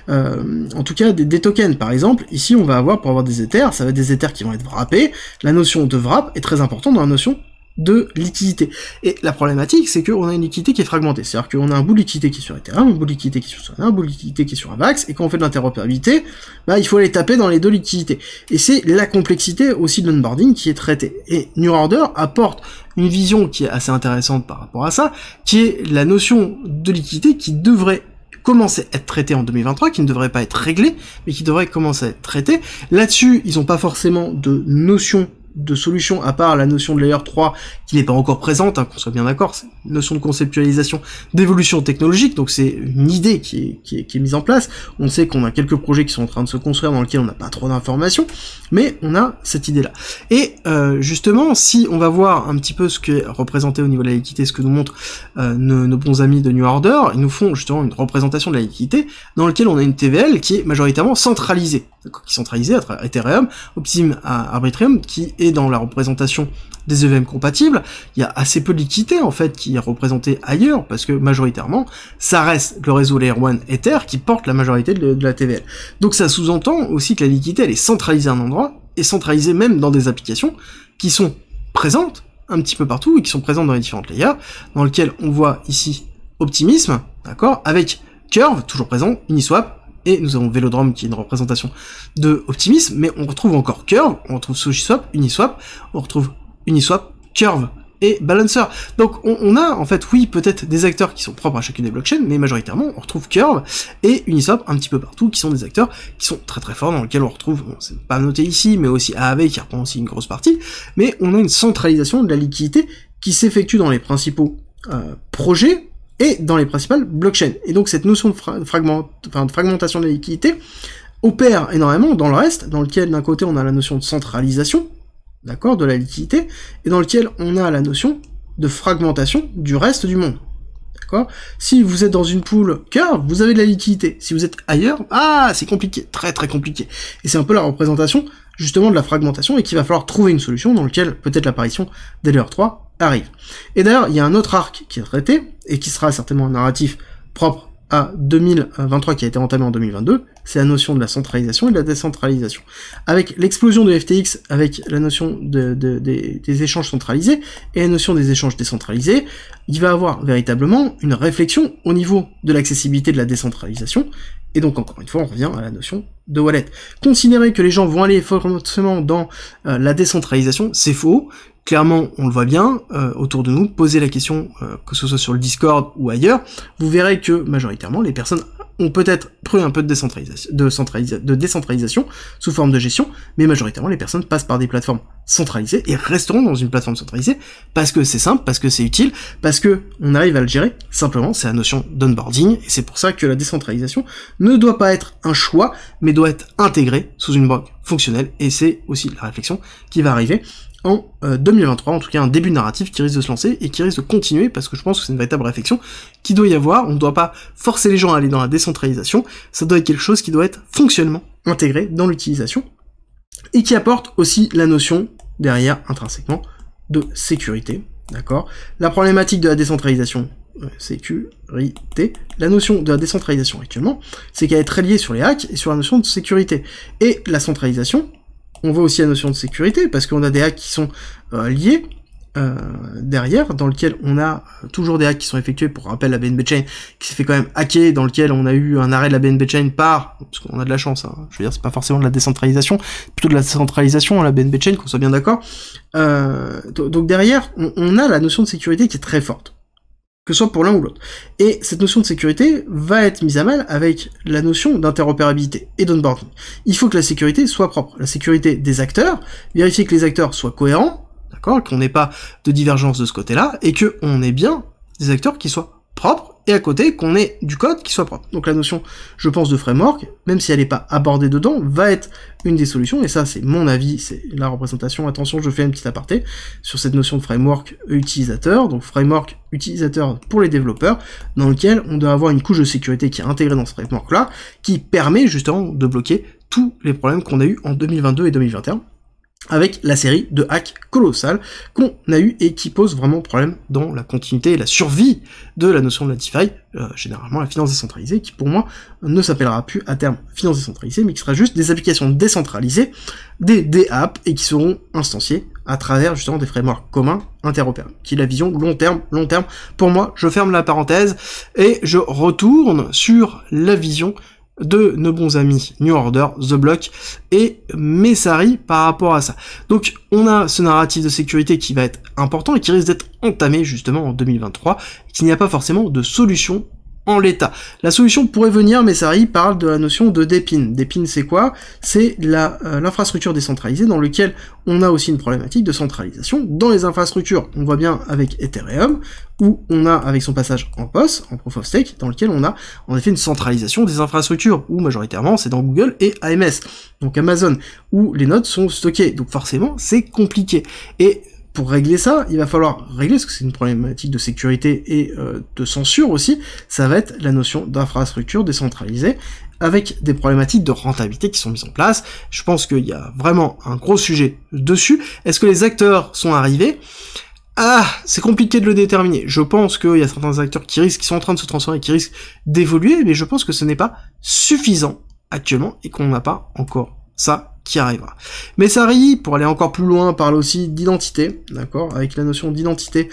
en tout cas des tokens. Par exemple, ici on va avoir, pour avoir des ethers, ça va être des ethers qui vont être wrappés. La notion de wrap est très importante dans la notion de liquidité. Et la problématique, c'est qu'on a une liquidité qui est fragmentée. C'est-à-dire qu'on a un bout de liquidité qui est sur Ethereum, un bout de liquidité qui est sur Solana, un bout de liquidité qui est sur Avax, et quand on fait de l'interopérabilité, bah, il faut aller taper dans les deux liquidités. Et c'est la complexité aussi de l'onboarding qui est traitée. Et New Order apporte une vision qui est assez intéressante par rapport à ça, qui est la notion de liquidité qui devrait commencer à être traitée en 2023, qui ne devrait pas être réglée, mais qui devrait commencer à être traitée. Là-dessus, ils n'ont pas forcément de notion de solution, à part la notion de Layer 3, qui n'est pas encore présente, hein, qu'on soit bien d'accord, c'est une notion de conceptualisation d'évolution technologique, donc c'est une idée qui est mise en place. On sait qu'on a quelques projets qui sont en train de se construire dans lesquels on n'a pas trop d'informations, mais on a cette idée-là. Et justement, si on va voir un petit peu ce qui est représenté au niveau de la liquidité, ce que nous montrent nos bons amis de New Order, ils nous font justement une représentation de la liquidité dans laquelle on a une TVL qui est majoritairement centralisée, qui est centralisée à travers Ethereum, Optim à Arbitrium, qui est dans la représentation des EVM compatibles. Il y a assez peu de liquidité en fait qui est représentée ailleurs, parce que majoritairement ça reste le réseau Layer 1 Ether qui porte la majorité de la TVL. Donc ça sous-entend aussi que la liquidité elle est centralisée à un endroit, et centralisée même dans des applications qui sont présentes un petit peu partout, et qui sont présentes dans les différentes layers, dans lesquelles on voit ici Optimism, d'accord, avec Curve, toujours présent, Uniswap, et nous avons Vélodrome qui est une représentation de Optimism, mais on retrouve encore Curve, on retrouve SushiSwap, Uniswap, on retrouve Uniswap, Curve et balancer. Donc on a en fait, oui, peut-être des acteurs qui sont propres à chacune des blockchains, mais majoritairement on retrouve Curve et Uniswap un petit peu partout, qui sont des acteurs qui sont très très forts, dans lesquels on retrouve, bon, c'est pas noté ici, mais aussi Aave qui reprend aussi une grosse partie, mais on a une centralisation de la liquidité qui s'effectue dans les principaux projets et dans les principales blockchains. Et donc cette notion de fragmentation de la liquidité opère énormément dans le reste, dans lequel d'un côté on a la notion de centralisation, d'accord, de la liquidité, et dans lequel on a la notion de fragmentation du reste du monde. D'accord ? Si vous êtes dans une pool Curve, vous avez de la liquidité. Si vous êtes ailleurs, c'est compliqué, très très compliqué. Et c'est un peu la représentation justement de la fragmentation et qu'il va falloir trouver une solution dans laquelle peut-être l'apparition d'Ether 3 arrive. Et d'ailleurs, il y a un autre arc qui est traité, et qui sera certainement un narratif propre à 2023 qui a été entamé en 2022, c'est la notion de la centralisation et de la décentralisation. Avec l'explosion de FTX, avec la notion des échanges centralisés et la notion des échanges décentralisés, il va y avoir véritablement une réflexion au niveau de l'accessibilité de la décentralisation, et donc encore une fois on revient à la notion de wallet. Considérer que les gens vont aller forcément dans la décentralisation, c'est faux. Clairement, on le voit bien, autour de nous, poser la question, que ce soit sur le Discord ou ailleurs, vous verrez que, majoritairement, les personnes ont peut-être pris un peu de décentralisation sous forme de gestion, mais majoritairement, les personnes passent par des plateformes centralisées et resteront dans une plateforme centralisée parce que c'est simple, parce que c'est utile, parce que on arrive à le gérer. Simplement, c'est la notion d'onboarding, et c'est pour ça que la décentralisation ne doit pas être un choix, mais doit être intégrée sous une banque fonctionnelle, et c'est aussi la réflexion qui va arriver en 2023, en tout cas un début de narratif qui risque de se lancer et qui risque de continuer, parce que je pense que c'est une véritable réflexion qui doit y avoir. On ne doit pas forcer les gens à aller dans la décentralisation, ça doit être quelque chose qui doit être fonctionnellement intégré dans l'utilisation, et qui apporte aussi la notion, derrière, intrinsèquement, de sécurité, d'accord ? La problématique de la décentralisation, sécurité, la notion de la décentralisation actuellement, c'est qu'elle est très liée sur les hacks et sur la notion de sécurité. Et la centralisation, on voit aussi la notion de sécurité, parce qu'on a des hacks qui sont liés derrière, dans lequel on a toujours des hacks qui sont effectués, pour rappel la BNB Chain, qui s'est fait quand même hacker, dans lequel on a eu un arrêt de la BNB Chain parce qu'on a de la chance, hein, je veux dire, c'est pas forcément de la décentralisation, plutôt de la centralisation, hein, la BNB Chain, qu'on soit bien d'accord. Donc derrière, on a la notion de sécurité qui est très forte, que ce soit pour l'un ou l'autre. Et cette notion de sécurité va être mise à mal avec la notion d'interopérabilité et d'onboarding. Il faut que la sécurité soit propre. La sécurité des acteurs, vérifier que les acteurs soient cohérents, d'accord, qu'on n'ait pas de divergence de ce côté-là, et qu'on ait bien des acteurs qui soient propres, et à côté, qu'on ait du code qui soit propre. Donc la notion, je pense, de framework, même si elle n'est pas abordée dedans, va être une des solutions, et ça c'est mon avis, c'est la représentation. Attention, je fais un petit aparté sur cette notion de framework utilisateur, donc framework utilisateur pour les développeurs, dans lequel on doit avoir une couche de sécurité qui est intégrée dans ce framework-là, qui permet justement de bloquer tous les problèmes qu'on a eu en 2022 et 2021, avec la série de hacks colossales qu'on a eu et qui posent vraiment problème dans la continuité et la survie de la notion de la DeFi, généralement la finance décentralisée, qui pour moi ne s'appellera plus à terme finance décentralisée, mais qui sera juste des applications décentralisées, des apps, et qui seront instanciées à travers justement des frameworks communs interopérables, qui est la vision long terme. Pour moi, je ferme la parenthèse, et je retourne sur la vision de nos bons amis New Order, The Block et Messari par rapport à ça. Donc on a ce narratif de sécurité qui va être important et qui risque d'être entamé justement en 2023, qu'il n'y a pas forcément de solution en l'état. La solution pourrait venir, Messari parle de la notion de DePIN. DePIN c'est quoi ? C'est l'infrastructure décentralisée dans laquelle on a aussi une problématique de centralisation. Dans les infrastructures, on voit bien avec Ethereum, où on a avec son passage en POS, en Proof of Stake, dans lequel on a en effet une centralisation des infrastructures, où majoritairement c'est dans Google et AMS, donc Amazon, où les nodes sont stockées. Donc forcément c'est compliqué. Et pour régler ça, il va falloir régler, parce que c'est une problématique de sécurité et de censure aussi, ça va être la notion d'infrastructure décentralisée, avec des problématiques de rentabilité qui sont mises en place. Je pense qu'il y a vraiment un gros sujet dessus. Est-ce que les acteurs sont arrivés ? C'est compliqué de le déterminer. Je pense qu'il y a certains acteurs qui sont en train de se transformer, qui risquent d'évoluer, mais je pense que ce n'est pas suffisant actuellement, et qu'on n'a pas encore ça qui arrivera. Messari, pour aller encore plus loin, parle aussi d'identité, d'accord, avec la notion d'identité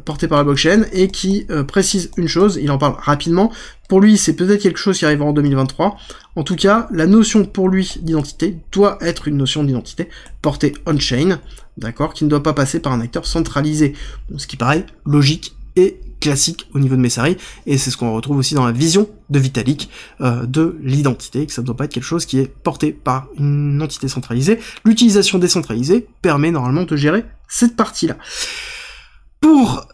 portée par la blockchain, et qui précise une chose, il en parle rapidement, pour lui, c'est peut-être quelque chose qui arrivera en 2023. En tout cas, la notion pour lui d'identité doit être une notion d'identité portée on-chain, d'accord, qui ne doit pas passer par un acteur centralisé. Bon, ce qui paraît logique et classique au niveau de Messari, et c'est ce qu'on retrouve aussi dans la vision de Vitalik de l'identité, que ça ne doit pas être quelque chose qui est porté par une entité centralisée. L'utilisation décentralisée permet normalement de gérer cette partie-là. Pour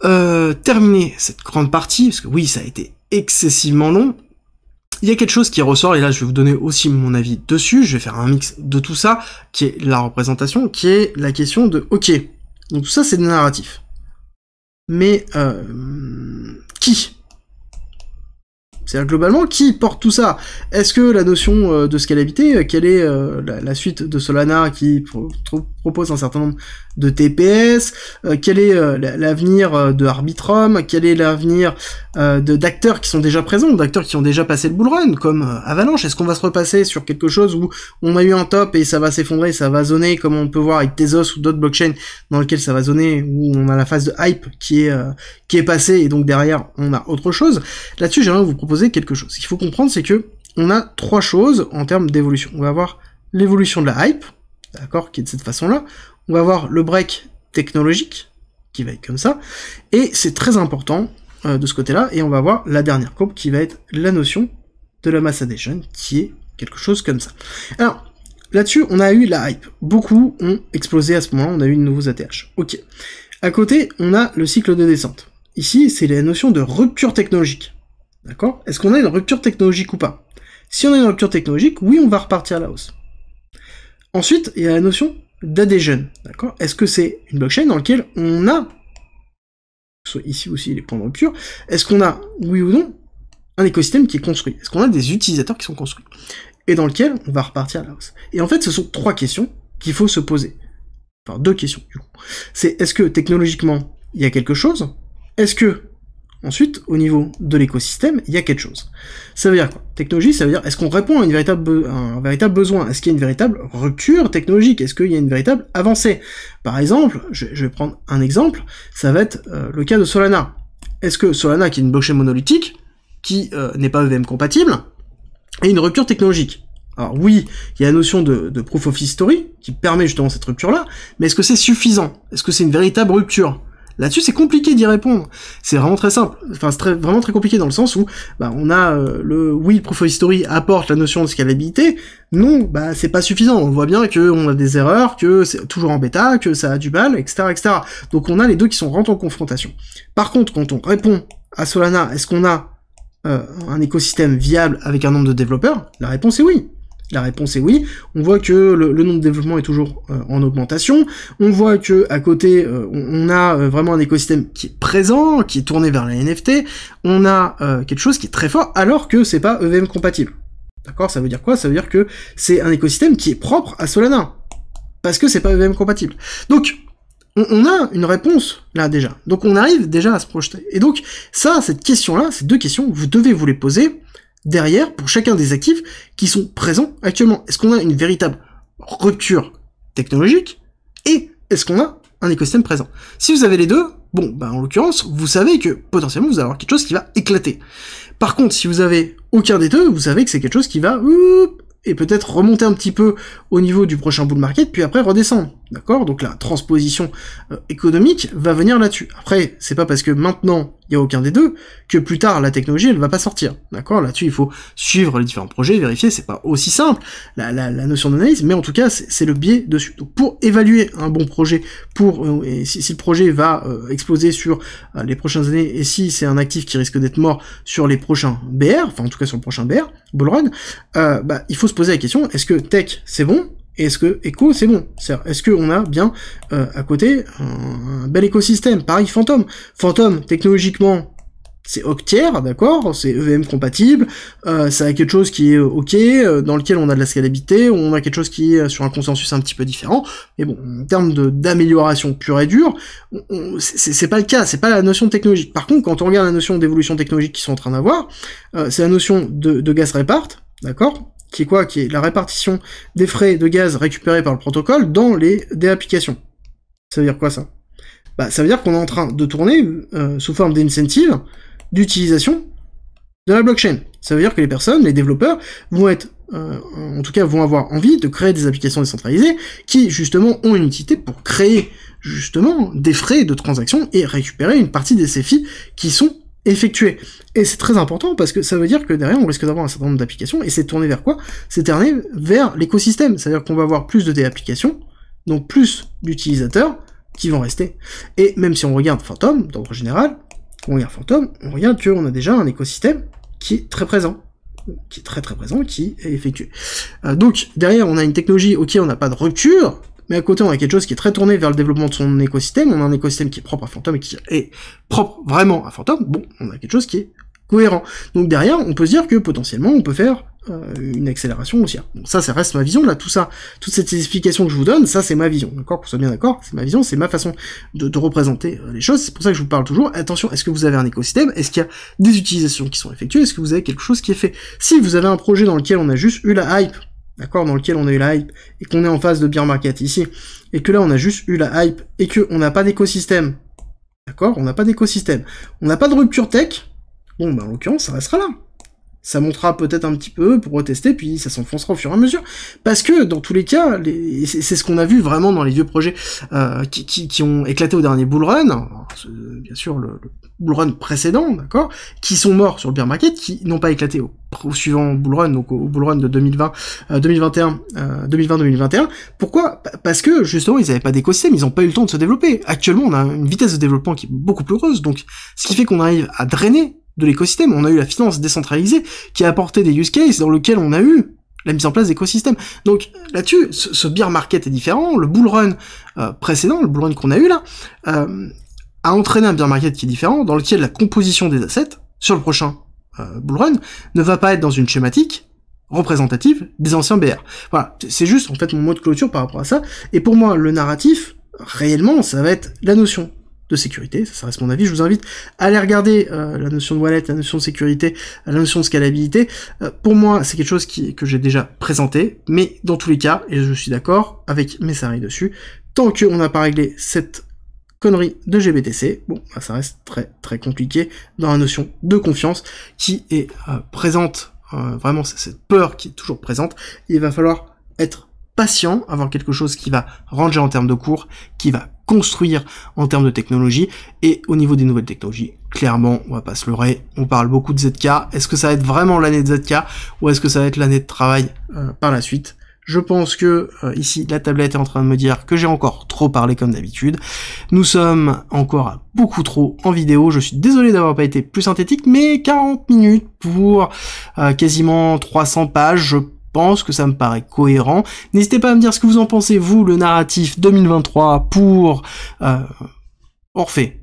terminer cette grande partie, parce que oui, ça a été excessivement long, il y a quelque chose qui ressort, et là je vais vous donner aussi mon avis dessus, je vais faire un mix de tout ça, qui est la représentation, qui est la question de, ok, donc tout ça c'est des narratifs. Mais qui? C'est-à-dire globalement, qui porte tout ça? Est-ce que la notion de scalabilité, quelle est la suite de Solana qui propose un certain nombre de TPS, quel est l'avenir de Arbitrum, quel est l'avenir d'acteurs qui sont déjà présents, d'acteurs qui ont déjà passé le bull run, comme Avalanche? Est-ce qu'on va se repasser sur quelque chose où on a eu un top et ça va s'effondrer, ça va zoner, comme on peut voir avec Tezos ou d'autres blockchains dans lesquels ça va zoner, où on a la phase de hype qui est passée, et donc derrière on a autre chose? Là-dessus, j'aimerais vous proposer quelque chose. Ce qu'il faut comprendre, c'est que on a trois choses en termes d'évolution. On va avoir l'évolution de la hype, d'accord, qui est de cette façon-là. On va avoir le break technologique, qui va être comme ça, et c'est très important de ce côté-là, et on va voir la dernière courbe, qui va être la notion de la mass addition, qui est quelque chose comme ça. Alors, là-dessus, on a eu la hype. Beaucoup ont explosé à ce moment-là, on a eu de nouveaux ATH. Ok. À côté, on a le cycle de descente. Ici, c'est la notion de rupture technologique. D'accord? Est-ce qu'on a une rupture technologique ou pas? Si on a une rupture technologique, oui, on va repartir à la hausse. Ensuite, il y a la notion d'adhesion. D'accord? Est-ce que c'est une blockchain dans laquelle on a, soit ici aussi les points de rupture, est-ce qu'on a, oui ou non, un écosystème qui est construit? Est-ce qu'on a des utilisateurs qui sont construits? Et dans lequel on va repartir à la hausse. Et en fait, ce sont trois questions qu'il faut se poser. Enfin, deux questions, du coup. C'est, est-ce que technologiquement, il y a quelque chose? Est-ce que ensuite, au niveau de l'écosystème, il y a quelque chose. Ça veut dire quoi? Technologie, ça veut dire, est-ce qu'on répond à un véritable besoin? Est-ce qu'il y a une véritable rupture technologique? Est-ce qu'il y a une véritable avancée? Par exemple, je vais prendre un exemple, ça va être le cas de Solana. Est-ce que Solana, qui est une blockchain monolithique, qui n'est pas EVM compatible, a une rupture technologique? Alors oui, il y a la notion de proof of history, qui permet justement cette rupture-là, mais est-ce que c'est suffisant? Est-ce que c'est une véritable rupture? Là-dessus, c'est compliqué d'y répondre. C'est vraiment très simple. Enfin, c'est vraiment très compliqué dans le sens où, on a le proof of history apporte la notion de scalabilité. Non, c'est pas suffisant. On voit bien que on a des erreurs, que c'est toujours en bêta, que ça a du mal, etc., etc. Donc on a les deux qui rentrent en confrontation. Par contre, quand on répond à Solana, est-ce qu'on a un écosystème viable avec un nombre de développeurs? La réponse est oui. La réponse est oui. On voit que le nombre de développement est toujours en augmentation. On voit que à côté, on a vraiment un écosystème qui est présent, qui est tourné vers la NFT. On a quelque chose qui est très fort, alors que c'est pas EVM compatible. D'accord? Ça veut dire quoi? Ça veut dire que c'est un écosystème qui est propre à Solana, parce que c'est pas EVM compatible. Donc, on a une réponse là déjà. Donc, on arrive déjà à se projeter. Et donc, cette question-là, ces deux questions, vous devez vous les poser derrière pour chacun des actifs qui sont présents actuellement. Est-ce qu'on a une véritable rupture technologique et est-ce qu'on a un écosystème présent? Si vous avez les deux, en l'occurrence, vous savez que potentiellement vous allez avoir quelque chose qui va éclater. Par contre, si vous avez aucun des deux, vous savez que c'est quelque chose qui va et peut-être remonter un petit peu au niveau du prochain bull market, puis après redescendre. D'accord? Donc la transposition économique va venir là-dessus. Après, c'est pas parce que maintenant il y a aucun des deux que plus tard la technologie elle va pas sortir. D'accord? Là-dessus il faut suivre les différents projets, vérifier, c'est pas aussi simple la notion d'analyse, mais en tout cas c'est le biais dessus. Donc pour évaluer un bon projet, et si le projet va exploser sur les prochaines années, et si c'est un actif qui risque d'être mort sur les prochains BR, enfin en tout cas sur le prochain BR, bull run, il faut se poser la question, est-ce que tech c'est bon? Et est-ce que Echo c'est bon? Est-ce qu'on a bien à côté un bel écosystème? Pareil Phantom. Phantom, technologiquement, c'est Octière, d'accord? C'est EVM compatible, ça a quelque chose qui est ok, dans lequel on a de la scalabilité, on a quelque chose qui est sur un consensus un petit peu différent, mais bon, en termes d'amélioration pure et dure, c'est pas le cas, c'est pas la notion technologique. Par contre, quand on regarde la notion d'évolution technologique qu'ils sont en train d'avoir, c'est la notion de gas repart, d'accord? Qui est quoi? Qui est la répartition des frais de gaz récupérés par le protocole dans des applications. Ça veut dire quoi ça? Ça veut dire qu'on est en train de tourner sous forme d'incentive d'utilisation de la blockchain. Ça veut dire que les personnes, les développeurs, vont être, en tout cas, vont avoir envie de créer des applications décentralisées qui, justement, ont une utilité pour créer, justement, des frais de transaction et récupérer une partie des ces fees qui sont effectués. Et c'est très important parce que ça veut dire que derrière on risque d'avoir un certain nombre d'applications et c'est tourné vers quoi? C'est tourné vers l'écosystème, c'est-à-dire qu'on va avoir plus de applications, donc plus d'utilisateurs qui vont rester. Et même si on regarde Phantom, d'ordre général, on regarde qu'on a déjà un écosystème qui est très présent, qui est effectué. Donc derrière on a une technologie, ok on n'a pas de rupture, mais à côté on a quelque chose qui est très tourné vers le développement de son écosystème, on a un écosystème qui est propre à Phantom et qui est propre vraiment à Phantom, bon, on a quelque chose qui est cohérent. Donc derrière, on peut se dire que potentiellement on peut faire une accélération haussière. Donc ça reste ma vision, là, tout ça, toutes ces explications que je vous donne, ça c'est ma vision, d'accord, qu'on soit bien d'accord, c'est ma vision, c'est ma façon de représenter les choses, c'est pour ça que je vous parle toujours, attention, est-ce que vous avez un écosystème, est-ce qu'il y a des utilisations qui sont effectuées, est-ce que vous avez quelque chose qui est fait? Si vous avez un projet dans lequel on a juste eu la hype, d'accord, dans lequel on a eu la hype, et qu'on est en phase de bear market ici, et que là on a juste eu la hype, et qu'on n'a pas d'écosystème, d'accord, on n'a pas d'écosystème, on n'a pas de rupture tech, bon, bah en l'occurrence, ça restera là. Ça montera peut-être un petit peu pour retester, puis ça s'enfoncera au fur et à mesure. Parce que, dans tous les cas, c'est ce qu'on a vu vraiment dans les vieux projets qui ont éclaté au dernier bull run, alors, bien sûr le bull run précédent, d'accord, qui sont morts sur le bear market, qui n'ont pas éclaté au suivant bull run, donc au bull run de 2020-2021. Pourquoi? Parce que, justement, ils n'avaient pas d'écosystème, ils n'ont pas eu le temps de se développer. Actuellement, on a une vitesse de développement qui est beaucoup plus heureuse, donc ce qui fait qu'on arrive à drainer de l'écosystème. On a eu la finance décentralisée qui a apporté des use cases dans lesquels on a eu la mise en place d'écosystèmes. Donc là-dessus, ce bear market est différent. Le bull run précédent, le bull run qu'on a eu là, a entraîné un bear market qui est différent, dans lequel la composition des assets sur le prochain bull run ne va pas être dans une schématique représentative des anciens BR. Voilà, c'est juste en fait mon mot de clôture par rapport à ça. Et pour moi, le narratif, réellement, ça va être la notion de sécurité, ça reste mon avis, je vous invite à aller regarder la notion de wallet, la notion de sécurité, la notion de scalabilité. Pour moi, c'est quelque chose que j'ai déjà présenté, mais dans tous les cas, et je suis d'accord avec mes salariés dessus, tant qu'on n'a pas réglé cette connerie de GBTC, bon, bah, ça reste très très compliqué dans la notion de confiance qui est présente, vraiment c'est cette peur qui est toujours présente, il va falloir être patient, avoir quelque chose qui va ranger en termes de cours, qui va construire en termes de technologie, et au niveau des nouvelles technologies, clairement, on va pas se leurrer, on parle beaucoup de ZK, est-ce que ça va être vraiment l'année de ZK, ou est-ce que ça va être l'année de travail par la suite? Je pense que ici, la tablette est en train de me dire que j'ai encore trop parlé comme d'habitude. Nous sommes encore beaucoup trop en vidéo, je suis désolé d'avoir pas été plus synthétique, mais 40 minutes pour quasiment 300 pages, je pense que ça me paraît cohérent. N'hésitez pas à me dire ce que vous en pensez, vous, le narratif 2023 pour Orphée.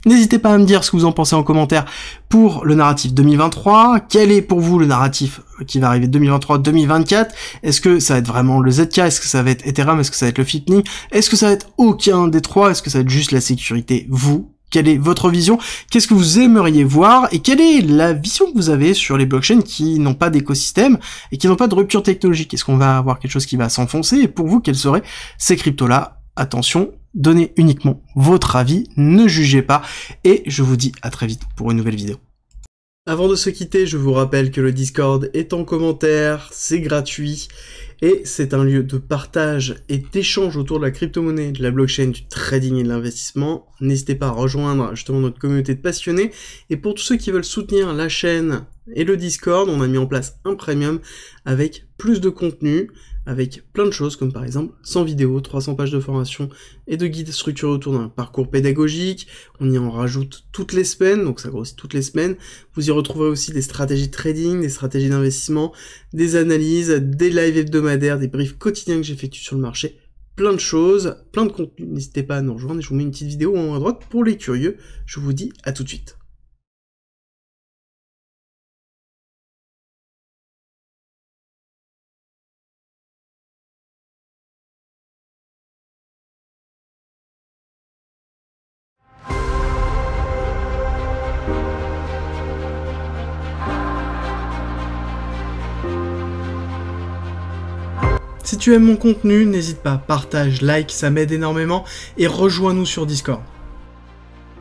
N'hésitez pas à me dire ce que vous en pensez en commentaire pour le narratif 2023. Quel est pour vous le narratif qui va arriver 2023-2024? Est-ce que ça va être vraiment le ZK? Est-ce que ça va être Ethereum? Est-ce que ça va être le Fitning? Est-ce que ça va être aucun des trois? Est-ce que ça va être juste la sécurité? Vous, quelle est votre vision? Qu'est-ce que vous aimeriez voir? Et quelle est la vision que vous avez sur les blockchains qui n'ont pas d'écosystème et qui n'ont pas de rupture technologique? Est-ce qu'on va avoir quelque chose qui va s'enfoncer? Et pour vous, quels seraient ces cryptos-là? Attention, donnez uniquement votre avis, ne jugez pas, et je vous dis à très vite pour une nouvelle vidéo. Avant de se quitter, je vous rappelle que le Discord est en commentaire, c'est gratuit, et c'est un lieu de partage et d'échange autour de la crypto-monnaie, de la blockchain, du trading et de l'investissement. N'hésitez pas à rejoindre justement notre communauté de passionnés, et pour tous ceux qui veulent soutenir la chaîne et le Discord, on a mis en place un premium avec plus de contenu, avec plein de choses, comme par exemple 100 vidéos, 300 pages de formation et de guides structurés autour d'un parcours pédagogique. On y en rajoute toutes les semaines, donc ça grossit toutes les semaines. Vous y retrouverez aussi des stratégies de trading, des stratégies d'investissement, des analyses, des lives hebdomadaires, des briefs quotidiens que j'effectue sur le marché. Plein de choses, plein de contenu. N'hésitez pas à nous rejoindre, je vous mets une petite vidéo en haut à droite pour les curieux. Je vous dis à tout de suite. Si tu aimes mon contenu, n'hésite pas, partage, like, ça m'aide énormément, et rejoins-nous sur Discord.